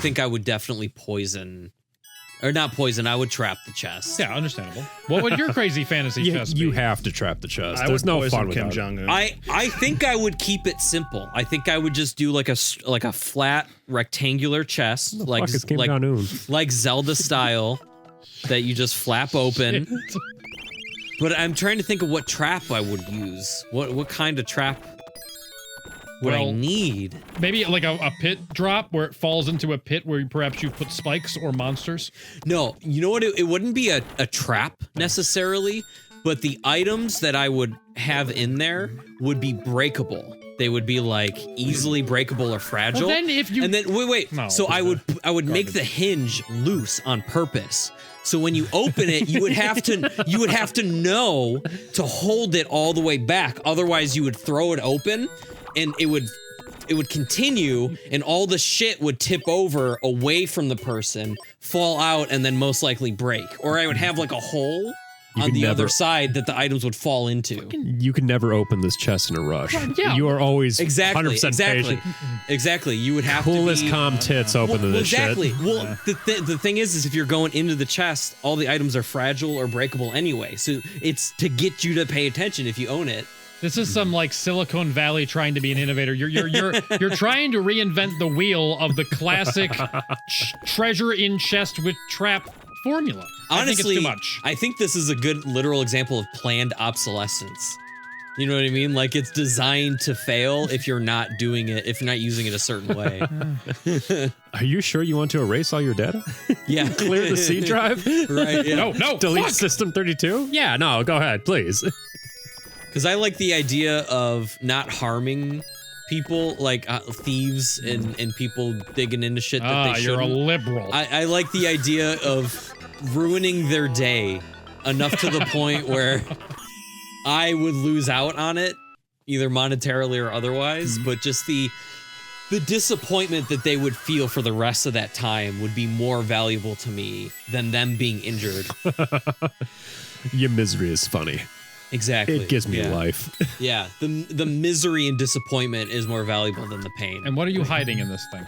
think I would definitely poison, or not poison. I would trap the chest. Yeah, understandable. What would your crazy fantasy chest be? You have to trap the chest. I There's would no poison fun Kim without it. Jong-un. I think I would keep it simple. I think I would just do like a flat rectangular chest, like Fuck, it's Kim Jong-un. like Zelda style, that you just flap open. But I'm trying to think of what trap I would use. What kind of trap would I need? Maybe like a pit drop where it falls into a pit where perhaps you put spikes or monsters. No, you know what? It wouldn't be a trap necessarily, but the items that I would have in there would be breakable. They would be like easily breakable or fragile. Well, then if you... And then wait. No, so I would make the hinge loose on purpose. So when you open it, you would have to know to hold it all the way back. Otherwise, you would throw it open, and it would continue, and all the shit would tip over away from the person, fall out, and then most likely break. Or I would have like a hole on the other side that the items would fall into. You can never open this chest in a rush. Yeah. You are always 100% exactly. patient. Exactly. You would have Coolest to be calm tits open to this exactly. shit. Well, the thing is if you're going into the chest, all the items are fragile or breakable anyway. So it's to get you to pay attention if you own it. This is some like Silicon Valley trying to be an innovator. You're trying to reinvent the wheel of the classic treasure in chest with trap formula. Honestly, I think it's too much. I think this is a good literal example of planned obsolescence. You know what I mean? Like it's designed to fail if you're not doing it, if you're not using it a certain way. Are you sure you want to erase all your data? Yeah. Clear the C drive? Right. Yeah. No. Delete fuck! System 32? Yeah, no, go ahead, please. Because I like the idea of not harming people, like thieves and people digging into shit that they you're shouldn't. a liberal. I like the idea of ruining their day enough to the point where I would lose out on it, either monetarily or otherwise, but just the disappointment that they would feel for the rest of that time would be more valuable to me than them being injured. Your misery is funny. Exactly. It gives me life. Yeah, the misery and disappointment is more valuable than the pain. And what are you hiding in this thing?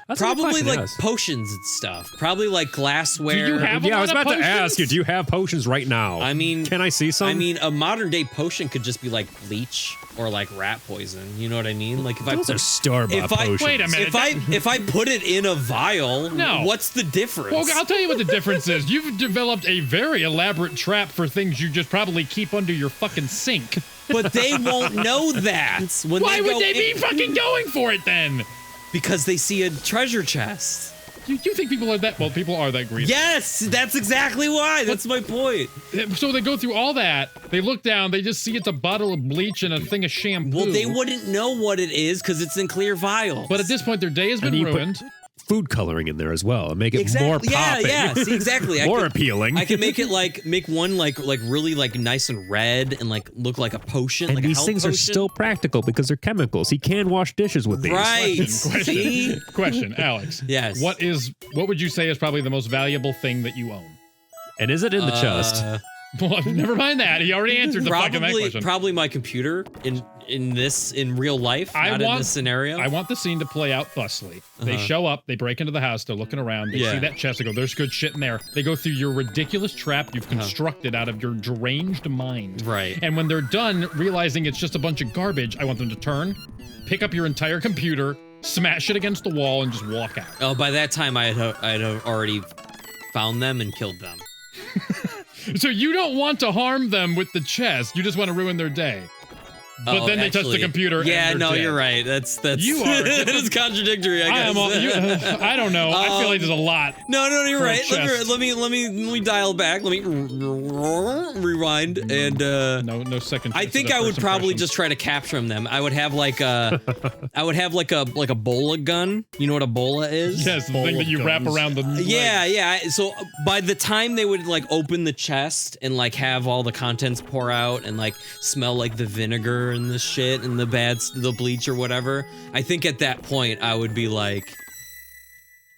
That's a good Probably question, like yes. potions and stuff. Probably like glassware. Do you have Yeah, a I was lot about of to ask you, potions? do you have potions right now? I mean, can I see some? I mean, a modern day potion could just be like bleach or like rat poison. You know what I mean? Like if those I are store-bought if I- potions. Wait a minute. if I put it in a vial, No. what's the difference? Well, I'll tell you what the difference is. You've developed a very elaborate trap for things you just probably keep under your fucking sink. But they won't know that. When Why would they be in- fucking going for it then? Because they see a treasure chest. You think people are that? Well, people are that greedy. Yes, that's exactly why. That's my point. So they go through all that. They look down. They just see it's a bottle of bleach and a thing of shampoo. Well, they wouldn't know what it is because it's in clear vials. But at this point, their day has been And you put ruined. food coloring in there as well and make it exactly, more popping. yeah. See, exactly. More appealing. I can make it make one like really like nice and red and like look like a potion. And like a these health things are potion. still practical because they're chemicals. He can wash dishes with these. Right. See? Question, Alex. Yes. What would you say is probably the most valuable thing that you own? And is it in the chest? Well, never mind that. He already answered the fucking that question. Probably my computer in real life, not in this scenario. I want the scene to play out thusly. They show up, they break into the house, they're looking around, they see that chest, they go, there's good shit in there. They go through your ridiculous trap you've constructed out of your deranged mind. Right. And when they're done, realizing it's just a bunch of garbage, I want them to turn, pick up your entire computer, smash it against the wall, and just walk out. Oh, by that time I'd have already found them and killed them. So you don't want to harm them with the chest, you just want to ruin their day. But then they touch the computer. Yeah, and no, they're dead. you're right. That's You are. it's contradictory. I guess. I don't know. I feel like there's a lot. No, you're for a right. chest. Let me dial back. Let me rewind and. No second. I think I would probably just try to capture them. I would have like a bola gun. You know what a bola is? Yes, the thing that you wrap around the. Yeah, yeah. So by the time they would like open the chest and like have all the contents pour out and like smell like the vinegar and the shit and the bleach or whatever, I think at that point I would be like,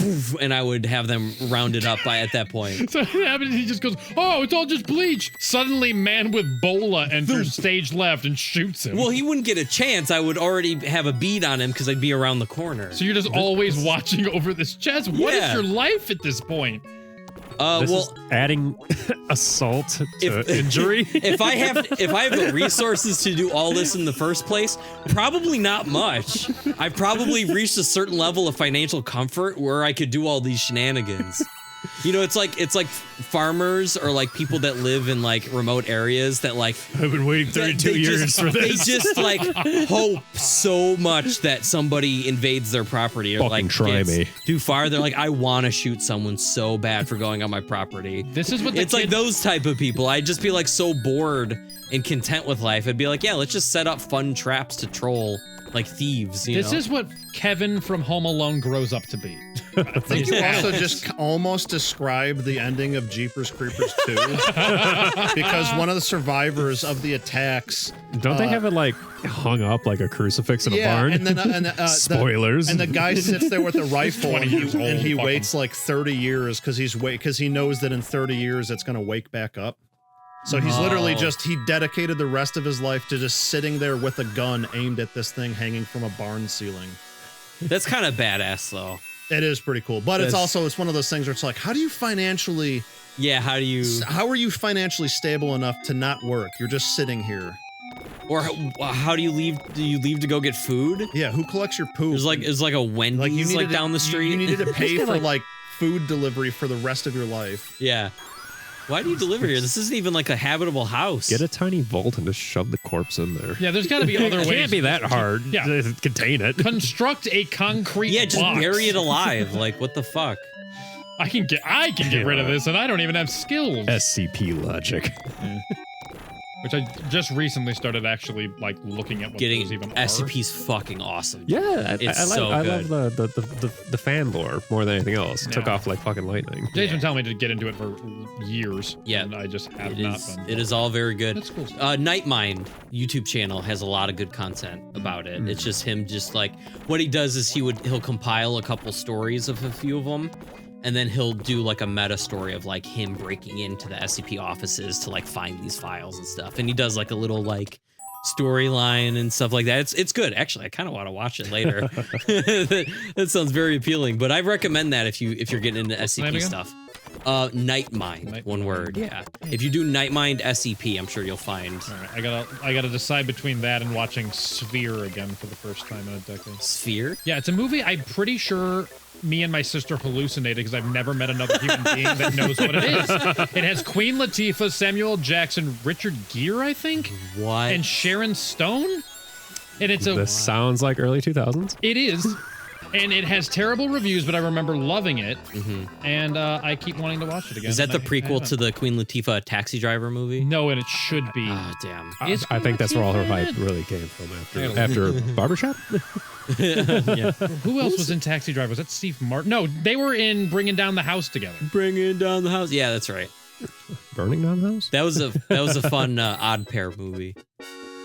poof, and I would have them rounded up at that point. So what happens? He just goes, "Oh, it's all just bleach." Suddenly, man with Bola enters stage left and shoots him. Well, he wouldn't get a chance. I would already have a bead on him because I'd be around the corner. So you're just always watching over this chest. What is Yeah. your life at this point? This Well, is adding assault to If- injury. if I have the resources to do all this in the first place, probably not much. I've probably reached a certain level of financial comfort where I could do all these shenanigans. You know, it's like farmers or like people that live in like remote areas that like I've been waiting 32 they years just, for this. They just like hope so much that somebody invades their property or Fucking like try gets me. too far. They're like, I want to shoot someone so bad for going on my property. This is what the It's like kid- those type of people. I'd just be like so bored and content with life. I'd be like, yeah, let's just set up fun traps to troll like thieves. This know? is what Kevin from Home Alone grows up to be. I think you also just almost described the ending of Jeepers Creepers 2 because one of the survivors of the attacks. Don't they have it like hung up like a crucifix in a barn? and then Spoilers. and the guy sits there with a rifle 20 and years old, he fuck waits like 30 years because he knows that in 30 years it's going to wake back up. So he's literally he dedicated the rest of his life to just sitting there with a gun aimed at this thing hanging from a barn ceiling. That's kind of badass though. It is pretty cool, but it's That's- one of those things where it's like, how are you financially stable enough to not work? You're just sitting here. Or how do you leave? Do you leave to go get food? Yeah, who collects your poop? There's like a Wendy's like down the street. You needed to pay for like food delivery for the rest of your life. Yeah. Why do you deliver here? This isn't even like a habitable house. Get a tiny vault and just shove the corpse in there. Yeah, there's got to be other ways. It can't be that hard Yeah. to contain it. Construct a concrete Yeah, just box. bury it alive. Like what the fuck? I can get rid of this, and I don't even have skills. SCP logic. Which I just recently started actually like looking at what Getting those even SCP's fucking awesome. Yeah, It's I so love good. the fan lore more than anything else. It took Yeah. off like fucking lightning. are. Jay's been telling me to get into it for years. Yeah. and I just have It not is, been. it is all very good. That's cool. Nightmind YouTube channel has a lot of good content about it. It's just him just like what he does is he'll compile a couple stories of a few of them, and then he'll do like a meta story of like him breaking into the SCP offices to like find these files and stuff. And he does like a little like storyline and stuff like that. It's good. Actually, I kind of want to watch it later. that sounds very appealing. But I recommend that if you're getting into Name SCP again? stuff. Nightmind, one word. Yeah. If you do Nightmind SCP, I'm sure you'll find All right, I gotta decide between that and watching Sphere again for the first time in a decade. Sphere. Yeah, it's a movie I'm pretty sure me and my sister hallucinated because I've never met another human being that knows what it is. It has Queen Latifah, Samuel Jackson, Richard Gere, I think, What? and Sharon Stone. And it's This sounds like early 2000s. it is. And it has terrible reviews, but I remember loving it, and I keep wanting to watch it again. Is that and the I prequel haven't. to the Queen Latifah Taxi Driver movie? No, and it should be. Ah, damn. Is I think that's where all her Latifah in hype it? really came from after Barbershop. Who else was in Taxi Driver? Was that Steve Martin? No, they were in Bringing Down the House together. Bringing down the house. Yeah, that's right. Burning down the house? That was a fun odd pair movie.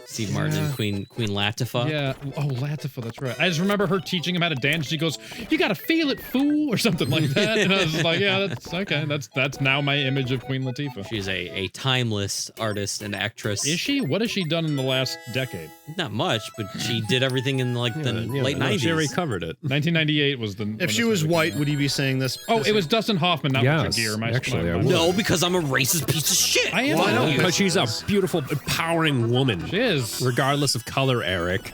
Steve Martin and Queen Latifah. Yeah. Oh, Latifah, that's right. I just remember her teaching him how to dance. She goes, "You gotta feel it, fool," or something like that. And I was just like, "Yeah, that's okay. That's now my image of Queen Latifah." She's a timeless artist and actress. Is she? What has she done in the last decade? Not much, but she did everything in like the late no, 90s. She already covered it. 1998 was the. when If she this was movie white, came would you be saying this? out. Oh, it was Dustin Hoffman, not Yes, Richard Gere. actually, I would. No, because I'm a racist piece of shit. I am. Well, I know, Because she's a beautiful, empowering woman. She is. Regardless of color, Eric.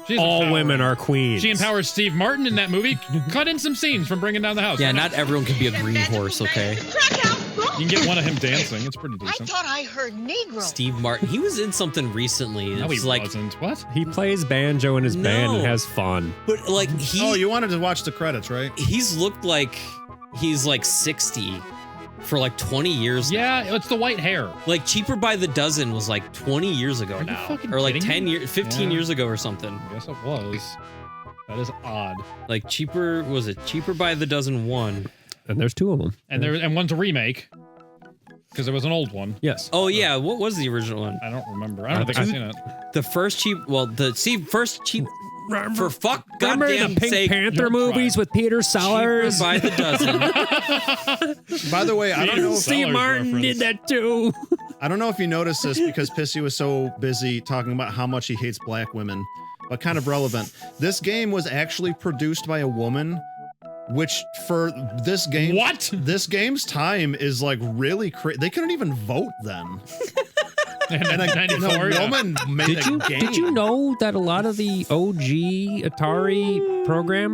She's All empowering. women are queens. She empowers Steve Martin in that movie. Cut in some scenes from Bringing Down the House. Yeah, not everyone can be a green horse, okay? You can get one of him dancing. It's pretty I decent. thought I heard Negro. Steve Martin. He was in something recently. No, It he was like, wasn't. What? He plays banjo in his band and No. has fun. but like Oh, you wanted to watch the credits, right? he's looked like he's like 60 for like 20 years now. Yeah, it's the white hair. Like Cheaper by the Dozen was like 20 years ago Are you now. fucking Or like kidding 10 me? years, 15 Yeah. years ago or something. I guess it was. That is odd. Like Cheaper, was it Cheaper by the Dozen 1? And there's two of them. And one's a remake because there was an old one. Yes. Oh yeah, what was the original one? I don't remember. I don't think I've seen it. The first cheap, well, the first cheap, For fuck Remember goddamn the Pink sake, Panther Don't movies try. with Peter Sellers? by the dozen. By the way, I don't know if Steve Sellers Martin reference. did that too. I don't know if you noticed this because Pissy was so busy talking about how much he hates black women, but kind of relevant. This game was actually produced by a woman, which for this game, What? This game's time is like really crazy. They couldn't even vote then. And And a 94, yeah. woman made a game. Did you know that a lot of the OG Atari programmers